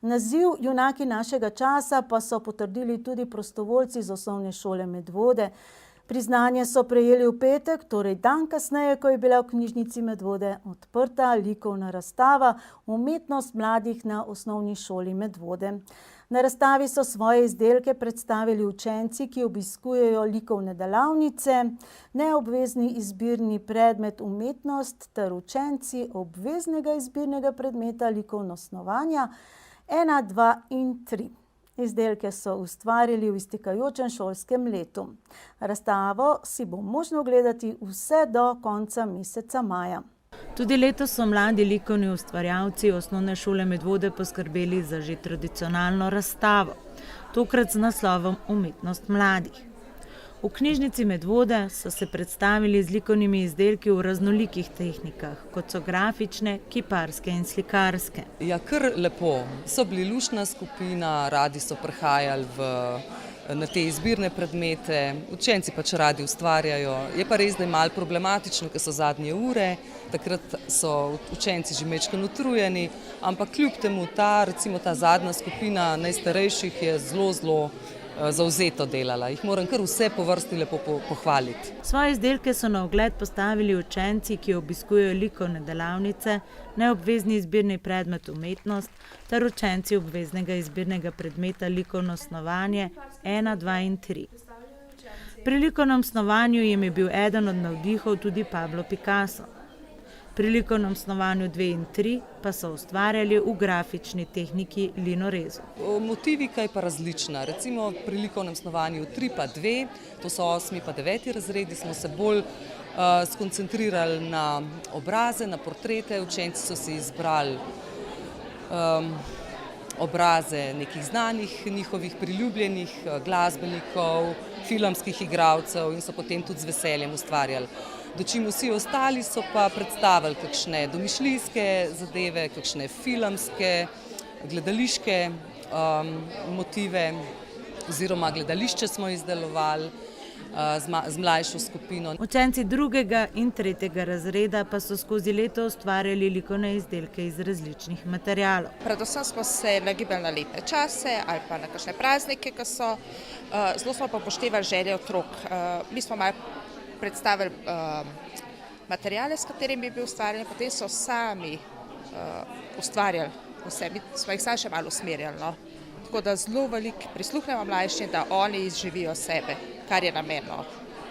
Naziv Junaki našega časa pa so potrdili tudi prostovoljci z Osnovne šole Medvode. Priznanje so prejeli v petek, torej dan kasneje, ko je bila v knjižnici Medvode odprta likovna razstava Umetnost mladih na Osnovni šoli Medvode. Na razstavi so svoje izdelke predstavili učenci, ki obiskujejo likovne delavnice, neobvezni izbirni predmet umetnost ter učenci obveznega izbirnega predmeta likovno snovanja 1, 2 in 3. Izdelke so ustvarili v iztekajočem šolskem letu. Razstavo si bo možno ogledati vse do konca meseca maja. Tudi letos so mladi likovni ustvarjalci Osnovne šole Medvode poskrbeli za že tradicionalno razstavo, tokrat z naslovom Umetnost mladih. V knjižnici Medvode so se predstavili z likovnimi izdelki v raznolikih tehnikah, kot so grafične, kiparske in slikarske. Ja, kar lepo. So bili luštna skupina, radi so prihajali na te izbirne predmete, učenci pač radi ustvarjajo. Je pa res, da je malo problematično, ker so zadnje ure, takrat so učenci že majčkeno utrujeni, ampak kljub temu ta zadnja skupina najstarejših je zelo zavzeto delala. Jih moram kar vse po vrsti lepo pohvaliti. Svoje izdelke so na ogled postavili učenci, ki obiskujejo likovne delavnice, neobvezni izbirni predmet umetnost ter učenci obveznega izbirnega predmeta likovno snovanje 1, 2 in 3. Pri likovnem snovanju jim je bil eden od navdihov tudi Pablo Picasso. Pri likovnem snovanju 2 in 3 pa so ustvarjali v grafični tehniki linorezu. Motivi kaj pa različna. Recimo pri likovnem snovanju 3 pa 2, to so 8. pa 9. razredi, smo se bolj skoncentrirali na obraze, na portrete. Učenci so si izbrali obraze nekih znanih, njihovih priljubljenih glasbenikov, filmskih igralcev in so potem tudi z veseljem ustvarjali. Dočim vsi ostali so pa predstavili kakšne domišljijske zadeve, kakšne filmske, gledališke motive oziroma gledališče smo izdelovali z mlajšo skupino. Učenci 2. in 3. razreda pa so skozi leto ustvarjali likovne izdelke iz različnih materialov. Predvsem smo se nagibali na letne čase ali pa na kakšne praznike, ki so. Zelo smo pa upoštevali želje otrok. Mi smo malo predstavili materiale, s katerimi bi ustvarjali, potem so sami ustvarjali vse. Mi smo jih sami še malo usmerjali. No? Tako da zelo veliko prisluhnemo mlajšim, da oni izživijo sebe, kar je namen,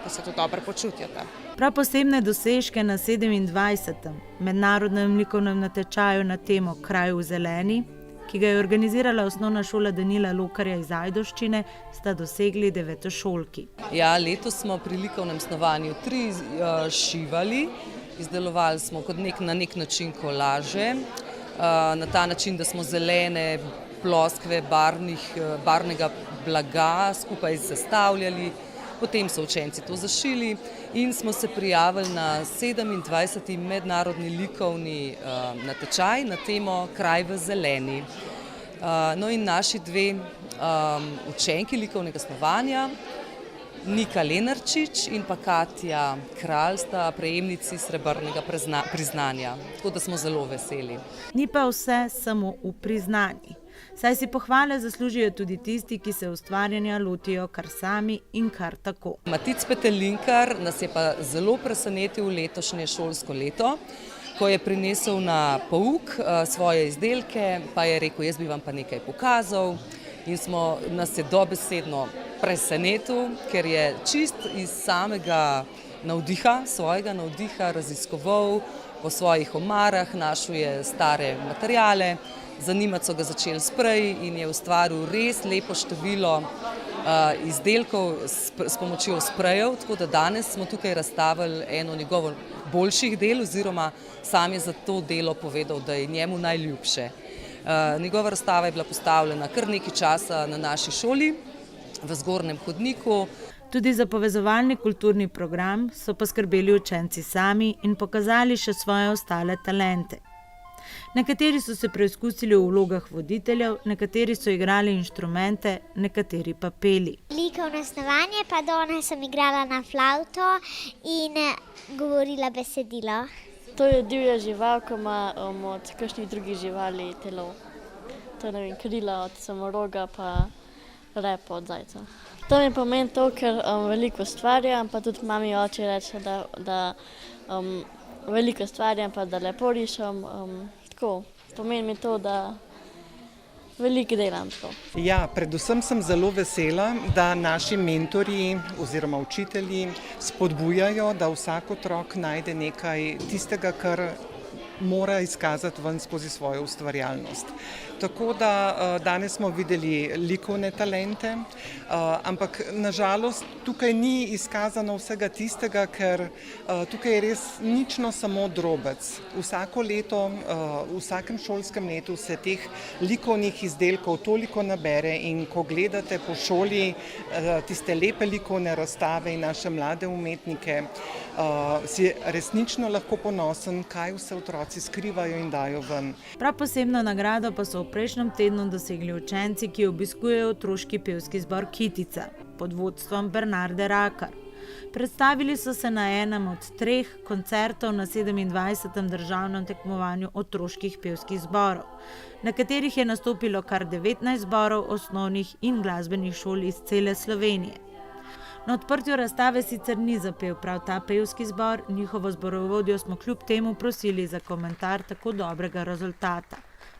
da se tudi dobro počutijo tam. Prav posebne dosežke na 27. mednarodnem likovnem natečaju na temo Kraj v zeleni, ki ga je organizirala Osnovna šola Danila Lokarja iz Ajdovščine, sta dosegli devetošolki. Ja, letos smo pri likovnem snovanju 3 šivali, izdelovali smo na nek način kolaže, na ta način, da smo zelene ploskve barvnega blaga skupaj sestavljali, potem so učenci to zašili in smo se prijavili na 27. mednarodni likovni natečaj na temo Kraj v zeleni. No in naši 2 učenki likovnega snovanja, Nika Lenarčič in pa Katja Kralj, sta prejemnici srebrnega priznanja, tako da smo zelo veseli. Ni pa vse samo v priznanji. Saj si pohvale zaslužijo tudi tisti, ki se ustvarjanja lotijo kar sami in kar tako. Matic Petelinkar nas je pa zelo presenetil letošnje šolsko leto, ko je prinesel na pouk svoje izdelke, pa je rekel, jaz bi vam pa nekaj pokazal in nas je dobesedno presenetil, ker je čist iz samega svojega navdiha raziskoval po svojih omarah, našel je stare materiale, zanimati so ga začeli spreji in je ustvaril res lepo število izdelkov s pomočjo sprejev, tako da danes smo tukaj razstavili eno njegovo boljših del oziroma sam je za to delo povedal, da je njemu najljubše. Njegova razstava je bila postavljena kar nekaj časa na naši šoli v zgornjem hodniku. Tudi za povezovalni kulturni program so poskrbeli učenci sami in pokazali še svoje ostale talente. Nekateri so se preizkusili v vlogah voditeljev, nekateri so igrali inštrumente, nekateri pa peli. Likovno snovanje pa danes sem igrala na flavto in govorila besedilo. To je divja žival, ki ima od kakšnih drugih živali telo. to ne vem, krila od samoroga pa repa od zajca. To mi pomeni to, ker veliko ustvarjam, pa tudi mami oče reče, da veliko ustvarjam, pa da lepo rišem. Tako, pomeni mi to, da veliko delam. Tako. Ja, predvsem sem zelo vesela, da naši mentorji oziroma učitelji spodbujajo, da vsak otrok najde nekaj tistega, kar mora izkazati ven skozi svojo ustvarjalnost. Tako da danes smo videli likovne talente, ampak nažalost tukaj ni izkazano vsega tistega, ker tukaj je res nično samo drobec. Vsako leto, v vsakem šolskem letu se teh likovnih izdelkov toliko nabere in ko gledate po šoli tiste lepe likovne razstave in naše mlade umetnike, si resnično lahko ponosen, kaj vse otroci skrivajo in dajo ven. Prav posebno nagrado pa so v prejšnjem tednu dosegli učenci, ki obiskujejo otroški pevski zbor Kitica pod vodstvom Bernarde Rakar. Predstavili so se na enem od 3 koncertov na 27. državnem tekmovanju otroških pevskih zborov, na katerih je nastopilo kar 19 zborov osnovnih in glasbenih šol iz cele Slovenije. Na odprtju razstave sicer ni zapel prav ta pevski zbor, njihovo zborovodjo smo kljub temu prosili za komentar tako dobrega rezultata.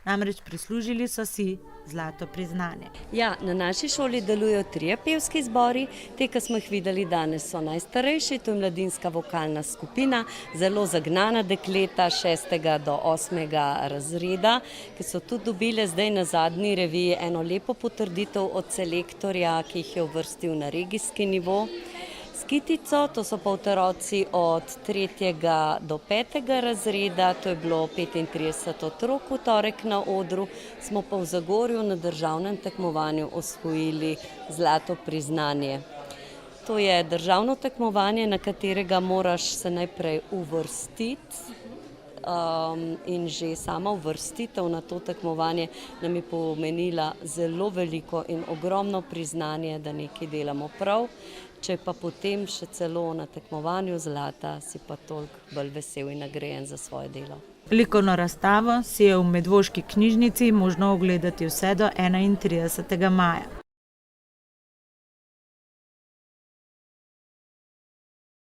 Namreč prislužili so si zlato priznanje. Ja, na naši šoli delujejo 3 pevski zbori. Te, ki smo jih videli danes, so najstarejši, to je mladinska vokalna skupina, zelo zagnana dekleta 6. do 8. razreda, ki so tudi dobile zdaj na zadnji reviji eno lepo potrditev od selektorja, ki jih je uvrstil na regijski nivo. S Kitico, to so pa otroci od 3. do 5. razreda, to je bilo 35 otrok v torek na odru, smo pa v Zagorju na državnem tekmovanju osvojili zlato priznanje. To je državno tekmovanje, na katerega moraš se najprej uvrstiti. In že sama uvrstitev na to tekmovanje nam je pomenila zelo veliko in ogromno priznanje, da nekaj delamo prav. Če pa potem še celo na tekmovanju zlata, si pa toliko bolj vesel in nagrajen za svoje delo. Likovno razstavo si je v Medvoški knjižnici možno ogledati vse do 31. maja.